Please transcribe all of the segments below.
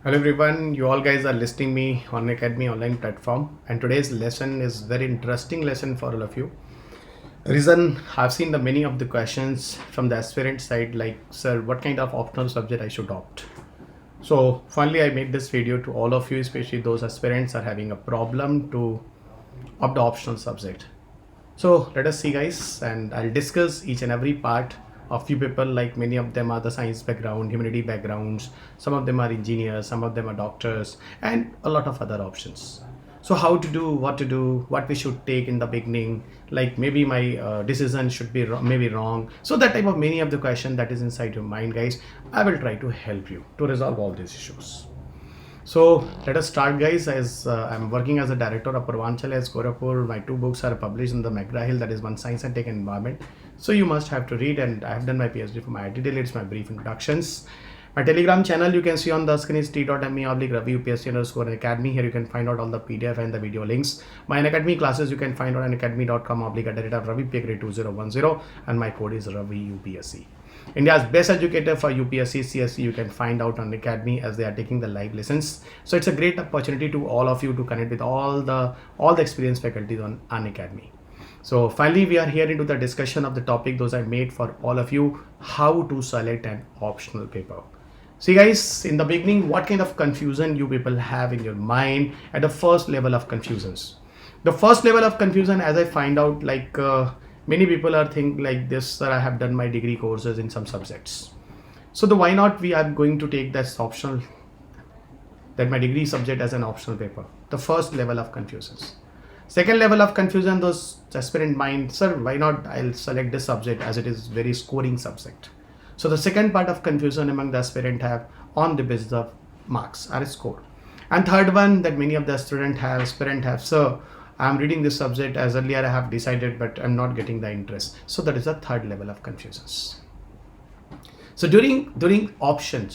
Hello everyone, you all guys are listening me on Academy online platform, and today's lesson is very interesting lesson for all of you. Reason I've seen the many of the questions from the aspirant side like, sir, what kind of optional subject I should opt? So finally I made this video to all of you, especially those aspirants are having a problem to opt the optional subject. So let us see guys, and I'll discuss each and every part of few people, like many of them are the science background, humanity backgrounds, some of them are engineers, some of them are doctors, and a lot of other options. So how to do, what we should take in the beginning, like maybe my decision should be maybe wrong. So that type of many of the question that is inside your mind guys, I will try to help you to resolve all these issues. So let us start guys, as I'm working as a director of Purvanchal as Gorakhpur. My two books are published in the McGraw-Hill, that is one Science and Tech Environment. So you must have to read, and I have done my PhD from IIT Delhi. It's my brief introductions. My Telegram channel you can see on the screen is t.me/Ravi UPSC Academy. Here you can find out all the PDF and the video links. My Unacademy classes you can find out on unacademy.com/Ravi P Agrahari 2010, and my code is Ravi UPSC. India's best educator for UPSC CSE you can find out on Academy, as they are taking the live lessons. So it's a great opportunity to all of you to connect with all the experienced faculties on Unacademy. So finally we are here into the discussion of the topic those I made for all of you, how to select an optional paper. See guys, in the beginning, what kind of confusion you people have in your mind at the first level of confusions. The first level of confusion, as I find out, like many people are thinking like this, sir, I have done my degree courses in some subjects. So why not we are going to take that optional, that my degree subject as an optional paper. The first level of confusions. Second level of confusion, those aspirant mind, sir, why not I'll select this subject as it is very scoring subject. So the second part of confusion among the aspirant have on the basis of marks or score. And third one that many of the aspirant have, sir, I'm reading this subject as earlier I have decided, but I'm not getting the interest. So that is the third level of confusions. So during option,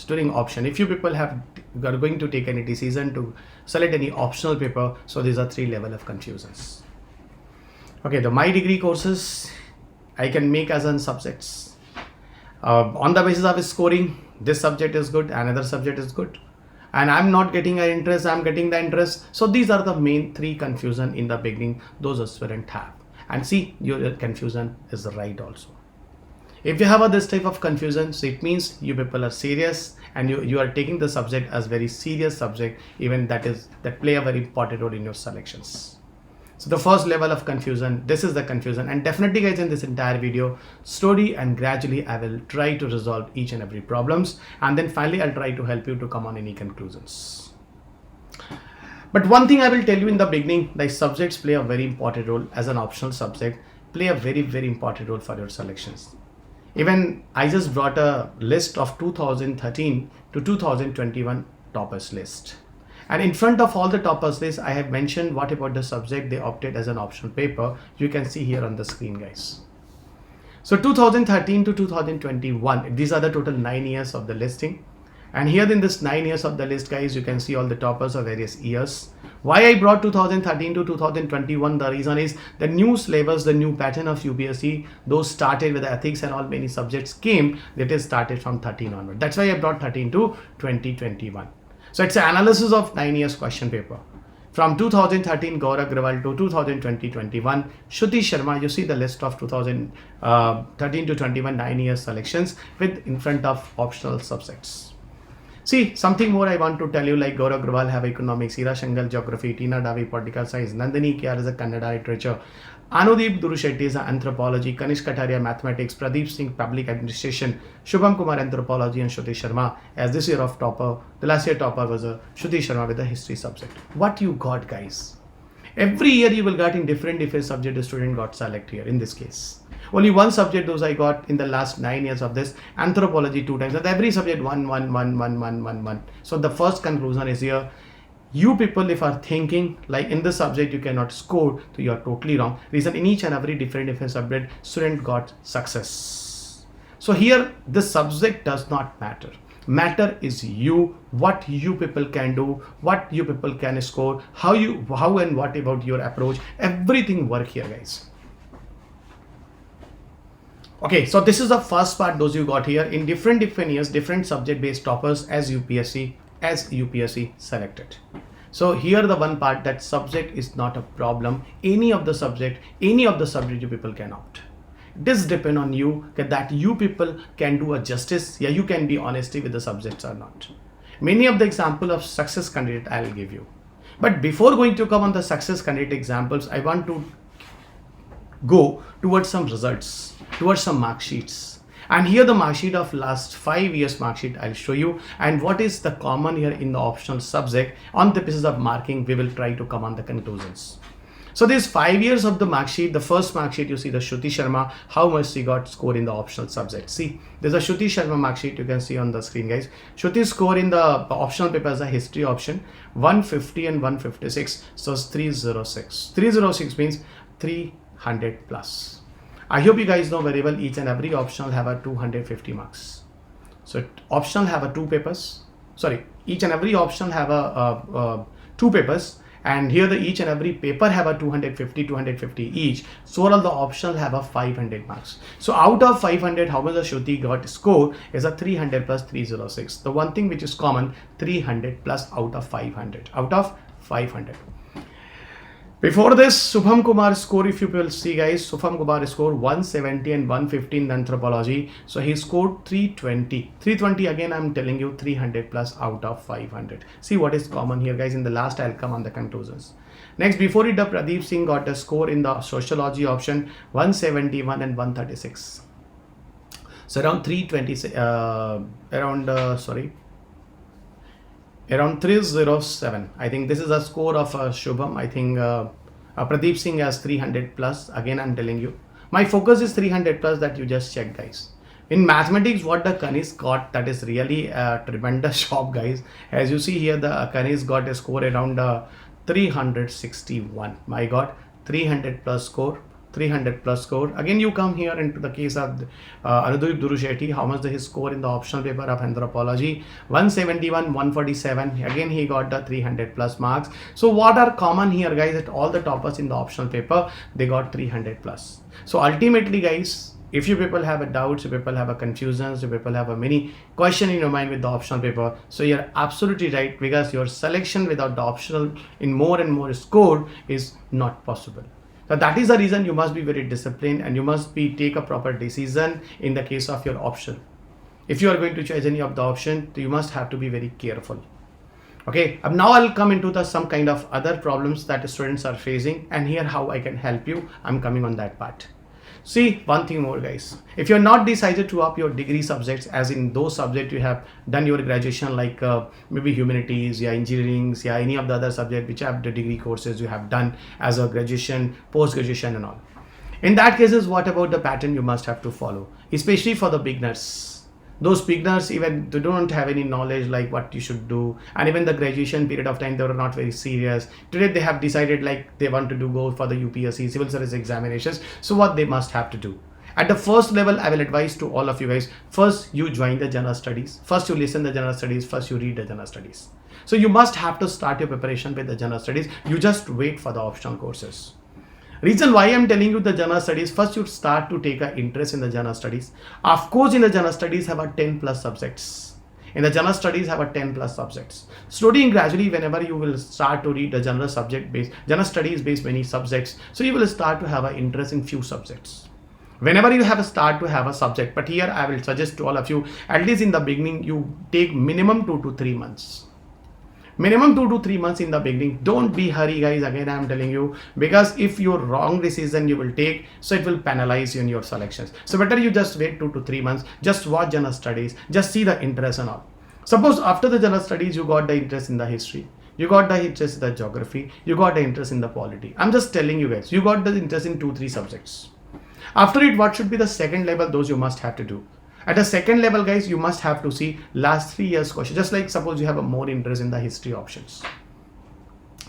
if you people are going to take any decision to select any optional paper, so these are three level of confusions. Okay, my degree courses I can make as an subjects. On the basis of scoring, this subject is good, another subject is good, and I'm not getting an interest, I'm getting the interest. So these are the main three confusion in the beginning those aspirants have. And see, your confusion is right also. If you have this type of confusion, so it means you people are serious, and you are taking the subject as very serious subject, even that play a very important role in your selections. So the first level of confusion, this is the confusion, and definitely guys, in this entire video, slowly and gradually I will try to resolve each and every problems, and then finally I'll try to help you to come on any conclusions. But one thing I will tell you in the beginning, like subjects play a very important role as an optional subject, play a very, very important role for your selections. Even I just brought a list of 2013 to 2021 toppers list. And in front of all the toppers list, I have mentioned what about the subject they opted as an optional paper. You can see here on the screen guys. So 2013 to 2021, these are the total 9 years of the listing. And here in this 9 years of the list guys, you can see all the toppers of various years. Why I brought 2013 to 2021, the reason is the new syllabus, the new pattern of UPSC, those started with ethics and all many subjects came, that is started from 13 onward. That's why I brought 13 to 2021. So it's an analysis of 9 years question paper. From 2013 Gaurav Agrawal to 2020-21, Shruti Sharma, you see the list of 2013 to 21 9 years selections with in front of optional subjects. See, something more I want to tell you, like Gaurav Agrawal have economics, Ira Shangal geography, Tina Davi political science, Nandini Kyar is a Kannada literature, Anudeep Durushetty is anthropology, Kanish Kataria mathematics, Pradeep Singh public administration, Shubham Kumar anthropology, and Shruti Sharma as this year of topper. The last year topper was a Shruti Sharma with a history subject. What you got guys? Every year you will get in different subject the student got select here. In this case, only one subject those I got in the last 9 years of this, anthropology 2 times, and every subject 1. So the first conclusion is here, you people if are thinking like in this subject you cannot score, so you are totally wrong. Reason, in each and every different subject student got success. So here the subject does not matter. Matter is you, what you people can do, what you people can score, how and what about your approach, everything work here guys. Okay, so this is the first part those you got here in different years, different subject based toppers as UPSC as UPSC selected. So here the one part, that subject is not a problem. Any of the subject you people can opt. This depend on you, that you people can do a justice. Yeah, you can be honesty with the subjects or not. Many of the example of success candidate I will give you. But before going to come on the success candidate examples, I want to go towards some results, towards some mark sheets. And here the mark sheet of last 5 years mark sheet I'll show you, and what is the common here in the optional subject. On the basis of marking, we will try to come on the conclusions. So these 5 years of the mark sheet, the first mark sheet you see the Shruti Sharma, how much she got score in the optional subject. See, there's a Shruti Sharma mark sheet you can see on the screen, guys. Shruti score in the optional paper is a history option, 150 and 156, so it's 306. 306 means 300 plus. I hope you guys know very well each and every optional have a 250 marks. So optional have a each and every optional have a two papers. And here the each and every paper have a 250 each. So all the optional have a 500 marks. So out of 500, how much the Shruti got score is a 300 plus 306. The one thing which is common, 300 plus out of 500. Out of 500. Before this, Subham Kumar score, if you will see guys, Subham Kumar scored 170 and 150 in anthropology. So he scored 320. 320 again, I'm telling you 300 plus out of 500. See what is common here guys. In the last, I'll come on the conclusions. Next, before it, Pradeep Singh got a score in the sociology option 171 and 136. So around 320, around 307. I think this is a score of Shubham. I think Pradeep Singh has 300 plus. Again, I'm telling you, my focus is 300 plus, that you just check guys. In mathematics, what the Kanis got, that is really a tremendous job guys. As you see here, the Kanis got a score around 361. My God, 300 plus score. 300 plus score. Again, you come here into the case of Anudip Durushetty, how much his score in the optional paper of anthropology, 171, 147. Again, he got the 300 plus marks. So what are common here guys, that all the toppers in the optional paper, they got 300 plus. So ultimately guys, if you people have a doubts, if you people have a confusions, if you people have a many question in your mind with the optional paper, so you're absolutely right, because your selection without the optional in more and more score is not possible. So that is the reason you must be very disciplined, and you must take a proper decision in the case of your option. If you are going to choose any of the option, you must have to be very careful. Okay, now I'll come into the some kind of other problems that students are facing, and here how I can help you. I'm coming on that part. See, one thing more guys, if you're not decided to up your degree subjects, as in those subjects you have done your graduation, like maybe humanities, yeah, engineering, yeah, any of the other subject which have the degree courses you have done as a graduation, post-graduation and all. In that cases, what about the pattern you must have to follow, especially for the beginners? Those beginners, even they don't have any knowledge like what you should do, and even the graduation period of time they were not very serious. Today they have decided like they want to go for the UPSC civil service examinations. So what they must have to do? At the first level, I will advise to all of you guys, first you join the general studies, first you listen the general studies, first you read the general studies. So you must have to start your preparation with the general studies. You just wait for the optional courses. Reason why I'm telling you the general studies, first you start to take an interest in the general studies. Of course, in the general studies have a 10 plus subjects. In the general studies have a 10 plus subjects. Slowly and gradually, whenever you will start to read the general studies based many subjects, so you will start to have an interest in few subjects. Whenever you have a start to have a subject, but here I will suggest to all of you, at least in the beginning, you take minimum 2 to 3 months. Minimum 2 to 3 months in the beginning. Don't be hurry guys, again I'm telling you, because if your wrong decision you will take, so it will penalize you in your selections. So better you just wait 2 to 3 months, just watch general studies, just see the interest and all. Suppose after the general studies you got the interest in the history, you got the interest in the geography, you got the interest in the polity. I'm just telling you guys, you got the interest in 2-3 subjects. After it, what should be the second level, those you must have to do. At a second level guys, you must have to see last 3 years question. Just like suppose you have a more interest in the history options.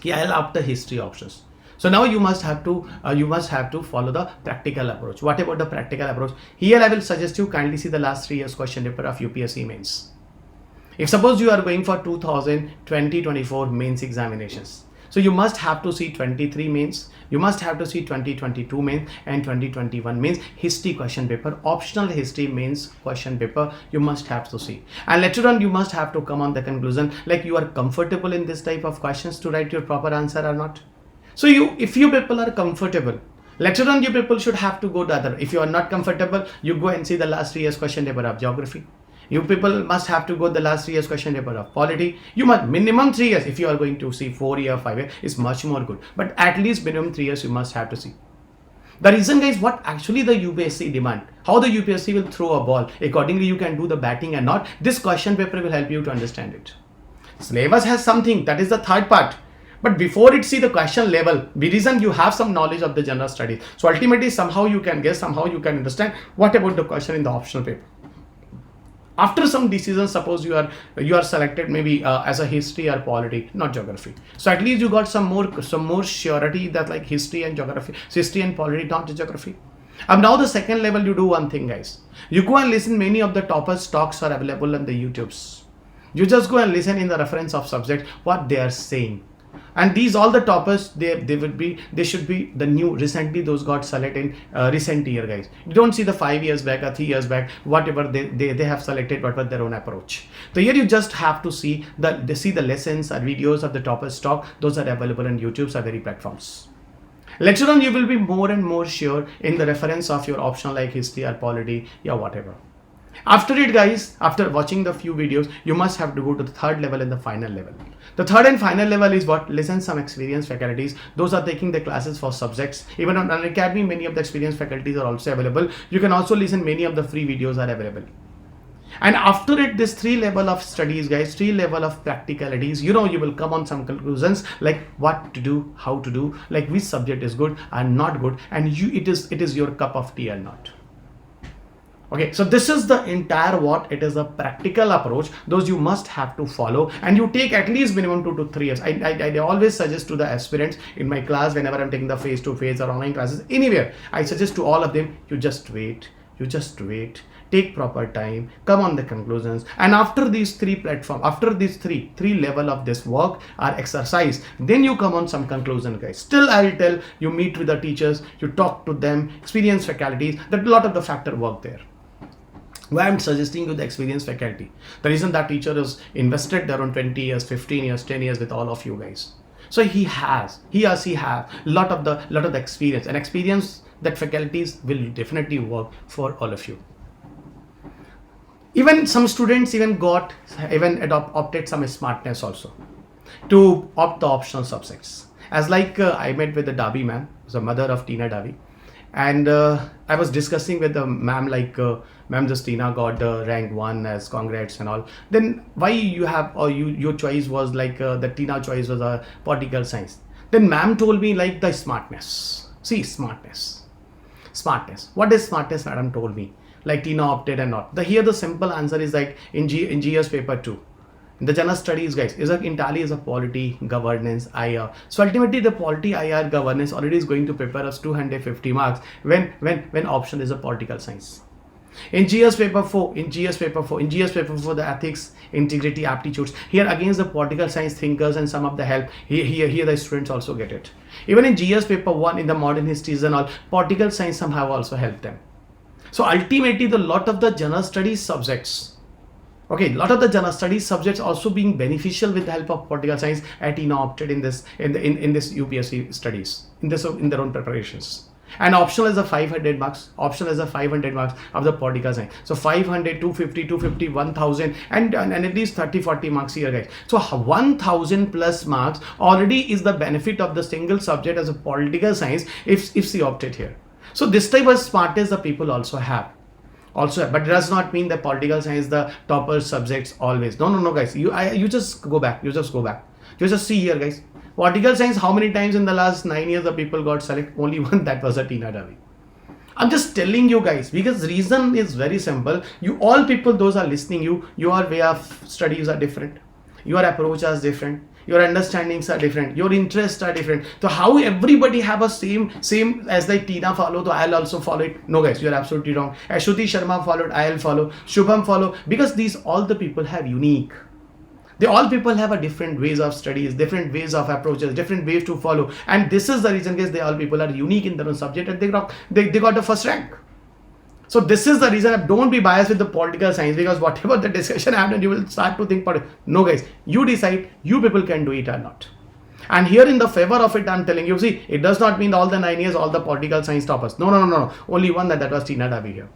Yeah, I'll opt the history options. So now you must have to follow the practical approach. What about the practical approach? Here I will suggest you kindly see the last 3 years question paper of UPSC mains. If suppose you are going for 2020-24 mains examinations, So you must have to see 23 mains, you must have to see 2022 mains and 2021 mains history question paper, optional history mains question paper you must have to see. And later on you must have to come on the conclusion like you are comfortable in this type of questions to write your proper answer or not. So if you people are comfortable, later on you people should have to go to other. If you are not comfortable, you go and see the last 3 years question paper of geography. You people must have to go the last 3 years question paper of polity. You must minimum 3 years. If you are going to see 4 year, 5 year, is much more good. But at least minimum 3 years you must have to see. The reason, guys, what actually the UPSC demand, how the UPSC will throw a ball, accordingly you can do the batting and not. This question paper will help you to understand it. Syllabus has something, that is the third part. But before it see the question level, the reason you have some knowledge of the general studies. So ultimately somehow you can guess, somehow you can understand what about the question in the optional paper. After some decision, suppose you are selected maybe as a history or polity, not geography. So at least you got some more surety that like history and geography, history and polity, not geography. And now the second level, you do one thing, guys. You go and listen. Many of the toppers talks are available on the YouTubes. You just go and listen in the reference of subject what they are saying. And these all the toppers, they should be the new, recently those got selected in recent year, guys. You don't see the 5 years back or 3 years back, whatever they have selected, what was their own approach. So here you just have to see the lessons or videos of the toppers talk. Those are available on YouTube, are very platforms. Later on you will be more and more sure in the reference of your option like history or polity, yeah, whatever. After it, guys, after watching the few videos, you must have to go to the third level and the final level. The third and final level is what? Listen some experienced faculties. Those are taking the classes for subjects. Even on Unacademy, many of the experienced faculties are also available. You can also listen, many of the free videos are available. And after it, this 3 level of studies, guys, 3 level of practicalities, you will come on some conclusions like what to do, how to do, like which subject is good and not good, and it is your cup of tea or not. Okay, so this is the entire it is a practical approach. Those you must have to follow, and you take at least minimum 2 to 3 years. I always suggest to the aspirants in my class, whenever I'm taking the face-to-face or online classes, anywhere, I suggest to all of them, you just wait, take proper time, come on the conclusions, and after these 3 platforms, after these three level of this work or exercise, then you come on some conclusion, guys. Still I will tell you, meet with the teachers, you talk to them, experienced faculties, that a lot of the factor work there. Why I'm suggesting you the experienced faculty, the reason that teacher is invested there on 20 years, 15 years, 10 years with all of you guys. So he or she have lot of the experience, and experience that faculties will definitely work for all of you. Even some students opted some smartness also to opt the optional subjects. As like I met with the Davi ma'am, the mother of Tina Davi, and I was discussing with the ma'am like ma'am, just Tina got rank 1 as congrats and all. Then why you have, or your choice was like the Tina choice was a political science. Then ma'am told me like the smartness. See, smartness. What is smartness? Madam told me like Tina opted and not. Here the simple answer is like in GS paper 2. The general studies, guys, entirely is a polity, governance, IR. So ultimately the polity, IR, governance already is going to prepare us 250 marks when option is a political science. In GS paper 4, the ethics, integrity, aptitudes, here against the political science thinkers and some of the help, here the students also get it. Even in GS paper 1, in the modern histories and all, political science somehow also helped them. So ultimately the lot of the general studies subjects, lot of the general studies subjects also being beneficial with the help of political science at opted in this UPSC studies, in their own preparations. And optional is a 500 marks. Optional is a 500 marks of the political science. So 500, 250, 250, 1000, and at least 30-40 marks here, guys. So 1000 plus marks already is the benefit of the single subject as a political science if she opted here. So this type of smartness the people also have. But it does not mean that political science the topper subjects always. No, guys. You just go back. You just see here, guys. Political science, how many times in the last 9 years the people got selected? Only one, that was a Tina Davi. I'm just telling you, guys, because reason is very simple. You all people, those are listening, your way of studies are different. Your approach is different. Your understandings are different. Your interests are different. So how everybody have a same as like Tina followed, so I'll also follow it? No, guys, you're absolutely wrong. Ashwati Sharma followed, I'll follow. Shubham follow, because these all the people have unique. They all people have a different ways of studies, different ways of approaches, different ways to follow. And this is the reason, guys, they all people are unique in their own subject and they got the first rank. So this is the reason. Don't be biased with the political science, because whatever the discussion happened, you will start to think, no guys, you decide, you people can do it or not. And here in the favor of it, I'm telling you, see, it does not mean all the 9 years, all the political science toppers. No. Only one, that was Tina Davi here.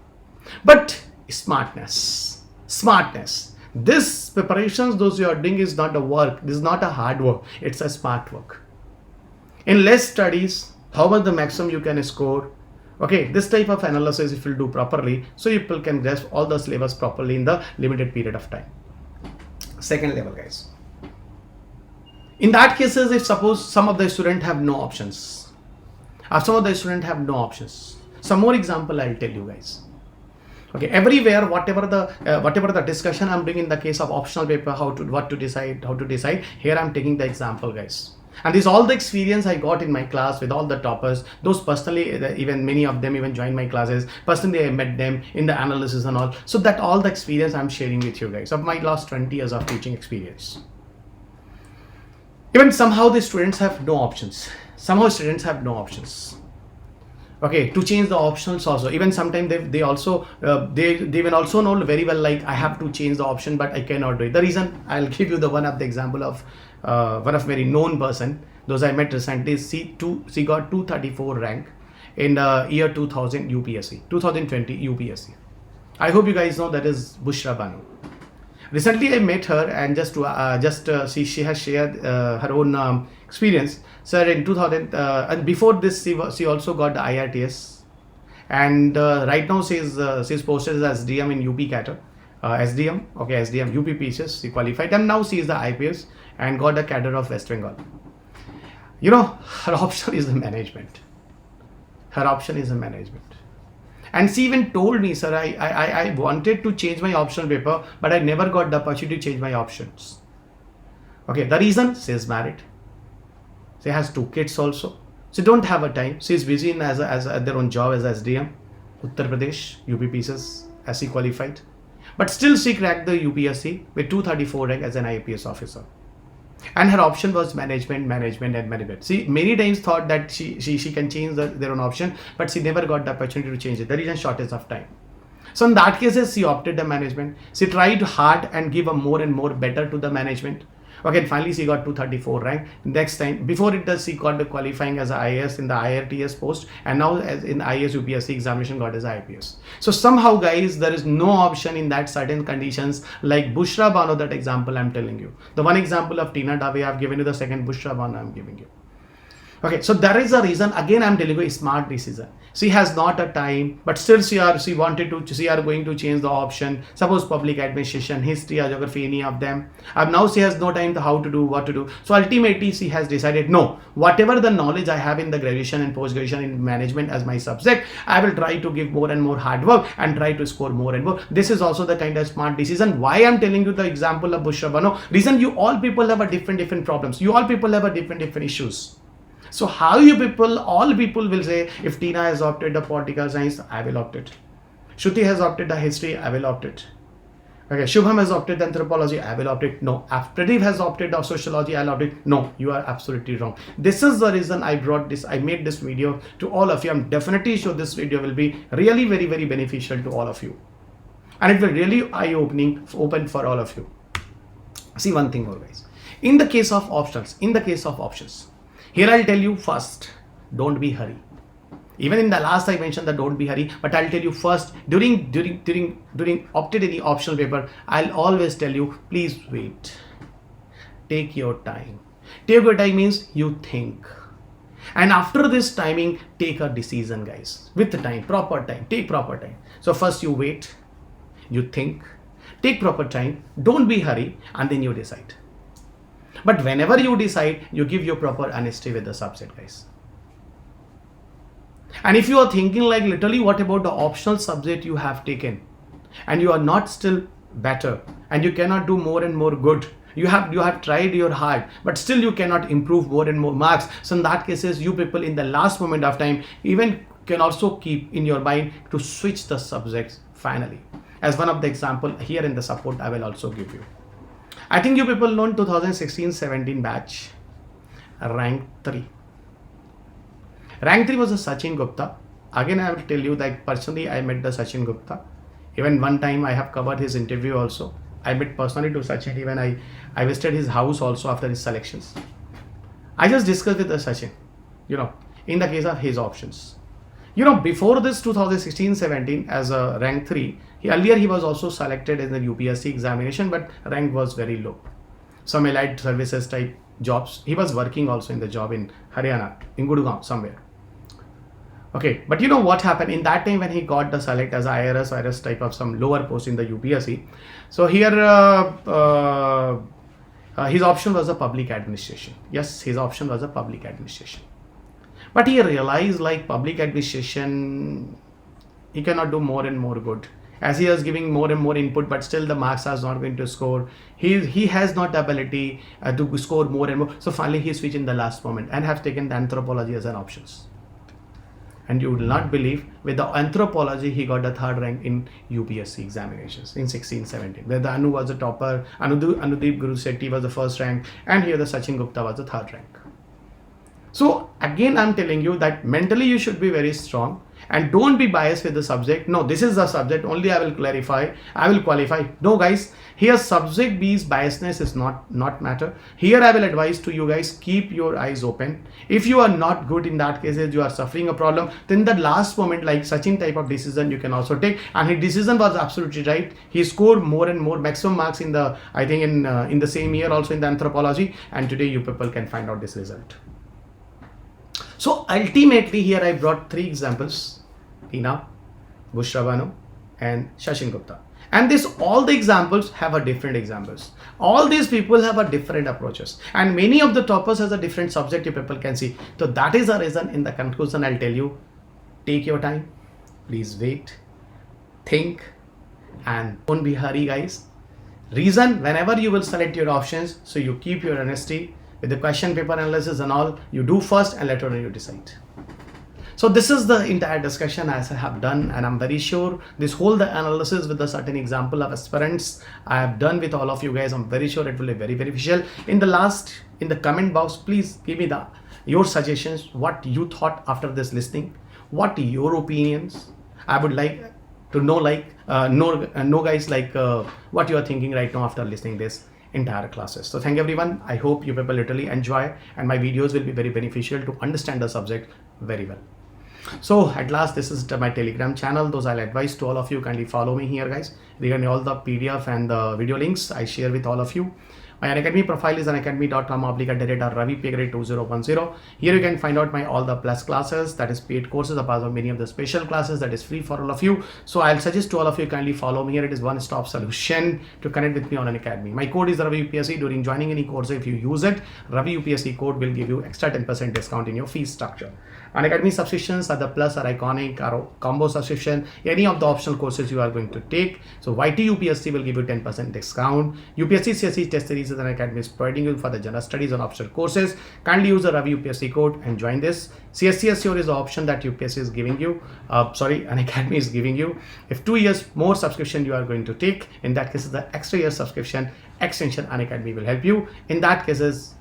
But smartness. This preparations, those you are doing, is not a work. This is not a hard work. It's a smart work. In less studies, how much the maximum you can score. Okay, this type of analysis if you do properly, so people can grasp all the syllabus properly in the limited period of time. Second level, guys. In that cases, if suppose some of the students have no options, some more example I'll tell you guys. Okay, everywhere, whatever the discussion I'm doing in the case of optional paper, how to decide, here I'm taking the example, guys. And this all the experience I got in my class with all the toppers. Those personally, even many of them even joined my classes. Personally, I met them in the analysis and all. So that all the experience I'm sharing with you guys of my last 20 years of teaching experience. Even somehow the students have no options. Okay, to change the options also. Even sometimes they even also know very well, like, I have to change the option, but I cannot do it. The reason, I'll give you the one of the example of one of very known person. Those I met recently. She got 234 rank in the year 2020 UPSC. I hope you guys know that is Bushra Banu. Recently I met her, and she has shared her own experience. Sir, in 2000 and before this, she also got the IRTS, and right now she's posted as SDM in UP Cater. SDM UPPCS, she qualified, and now she is the IPS and got the cadre of West Bengal. You know, her option is the management. And she even told me, sir, I wanted to change my optional paper, but I never got the opportunity to change my options. Okay, the reason, she is married. She has 2 kids also. She don't have a time. She is busy in as their own job as SDM, Uttar Pradesh, UPPCS, as she qualified. But still she cracked the UPSC with 234 rank as an IPS officer. And her option was management. She many times thought that she can change their own option, but she never got the opportunity to change it. The reason, shortage of time. So in that case, she opted the management. She tried hard and give a more and more better to the management. Okay, and finally she got 234 rank. Next time, before it does, she got the qualifying as a IAS in the IRTS post, and now as in IAS UPSC examination got as IPS. So somehow, guys, there is no option in that certain conditions, like Bushra Bano, that example I'm telling you. The one example of Tina Dave I've given you, the second Bushra Bano I'm giving you. Okay, so there is a reason. Again, I'm telling you, a smart decision. She has not a time, but still she are going to change the option. Suppose public administration, history, geography, any of them. And now she has no time to what to do. So ultimately, she has decided, no, whatever the knowledge I have in the graduation and post-graduation in management as my subject, I will try to give more and more hard work and try to score more and more. This is also the kind of smart decision. Why I'm telling you the example of Bushra Bano. Reason, you all people have a different problems. You all people have a different issues. So how all people will say, if Tina has opted the political science, I will opt it. Shruti has opted the history, I will opt it. Okay, Shubham has opted the anthropology, I will opt it. No. Pradeep has opted the sociology, I'll opt it. No, you are absolutely wrong. This is the reason I made this video to all of you. I'm definitely sure this video will be really very, very beneficial to all of you. And it will really open for all of you. See one thing more, guys. In the case of options, here I'll tell you first, don't be hurry. Even in the last I mentioned that don't be hurry, but I'll tell you first, during opted any optional paper, I'll always tell you, please wait. Take your time. Take your time means you think. And after this timing, take a decision, guys. With the time, proper time, take proper time. So first you wait, you think, take proper time, don't be hurry, and then you decide. But whenever you decide, you give your proper honesty with the subject, guys. And if you are thinking like literally, what about the optional subject you have taken and you are not still better and you cannot do more and more good, you have tried your hard, but still you cannot improve more and more marks. So in that cases, you people in the last moment of time even can also keep in your mind to switch the subjects finally. As one of the example here in the support, I will also give you. I think you people know 2016-17 batch, rank 3. Rank 3 was a Sachin Gupta. Again, I will tell you that personally I met the Sachin Gupta. Even one time I have covered his interview also. I met personally to Sachin. Even I visited his house also after his selections. I just discussed with the Sachin, in the case of his options. Before this 2016-17 as a rank 3, earlier he was also selected in the UPSC examination, but rank was very low. Some allied services type jobs. He was working also in the job in Haryana, in Gurgaon somewhere. Okay, but you know what happened in that time when he got the select as IRS type of some lower post in the UPSC. So here his option was a public administration. Yes, his option was a public administration. But he realized like public administration, he cannot do more and more good. As he was giving more and more input, but still the marks are not going to score. He has not the ability to score more and more. So finally he switched in the last moment and have taken the anthropology as an options. And you will not believe, with the anthropology, he got the 3rd rank in UPSC examinations in 16-17. Where the Anu was the topper, Anudeep Guru Sethi was the 1st rank, and here the Sachin Gupta was the 3rd rank. So again, I'm telling you that mentally you should be very strong and don't be biased with the subject. No, this is the subject, only I will clarify, I will qualify. No guys, here subject based biasness is not matter. Here I will advise to you guys, keep your eyes open. If you are not good in that case, you are suffering a problem, then the last moment like Sachin type of decision you can also take, and his decision was absolutely right. He scored more and more maximum marks in the, I think in the same year also in the anthropology, and today you people can find out this result. So ultimately here I brought 3 examples, Tina, Bushra Banu and Sachin Gupta. And all the examples have a different examples. All these people have a different approaches. And many of the toppers has a different subject you people can see. So that is the reason in the conclusion I'll tell you, take your time, please wait, think, and don't be hurry guys. Reason, whenever you will select your options, so you keep your honesty. With the question paper analysis and all, you do first and later on you decide. So this is the entire discussion as I have done, and I'm very sure this whole the analysis with a certain example of aspirants I have done with all of you guys. I'm very sure it will be very beneficial. In the comment box, please give me your suggestions, what you thought after this listening, what your opinions. I would like to know guys what you are thinking right now after listening this entire classes. So thank you everyone. I hope you people literally enjoy, and my videos will be very beneficial to understand the subject very well. So at last, this is my Telegram channel. Those I'll advise to all of you, kindly follow me here guys. Regarding all the PDF and the video links I share with all of you. My Unacademy profile is unacademy.com/Ravi P Agrahari 2010. Here you can find out my all the plus classes, that is paid courses, apart from many of the special classes that is free for all of you. So I'll suggest to all of you, kindly follow me here. It is one-stop solution to connect with me on Unacademy. My code is Ravi UPSC. During joining any course, if you use it, Ravi UPSC code will give you extra 10% discount in your fee structure. Unacademy subscriptions are the plus or iconic or combo subscription, any of the optional courses you are going to take. So YT UPSC will give you 10% discount. UPSC CSE test series is Unacademy is providing you for the general studies on optional courses. Kindly use the Ravi UPSC code and join this. CSE Assure is the option that UPSC is giving you. Unacademy is giving you. If 2 years more subscription you are going to take, in that case the extra year subscription extension Unacademy will help you. In that case is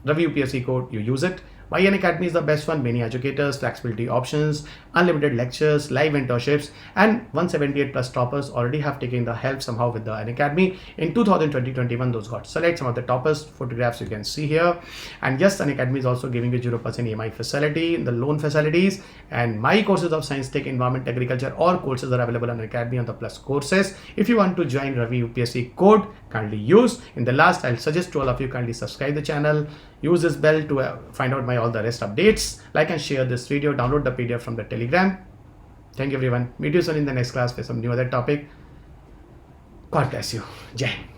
Ravi UPSC code, you use it. Why Unacademy is the best one? Many educators, flexibility options, unlimited lectures, live mentorships, and 178 plus toppers already have taken the help somehow with the Unacademy. In 2020-21, those got select some of the toppers. Photographs you can see here. And yes, Unacademy is also giving you 0% EMI facility, the loan facilities, and my courses of science, tech, environment, agriculture, all courses are available on Unacademy on the plus courses. If you want to join Ravi UPSC code, kindly use. In the last, I'll suggest to all of you, kindly subscribe the channel. Use this bell to find out my all the rest updates. Like and share this video. Download the PDF from the Telegram. Thank you everyone. Meet you soon in the next class with some new other topic. God bless you. Jai Hind.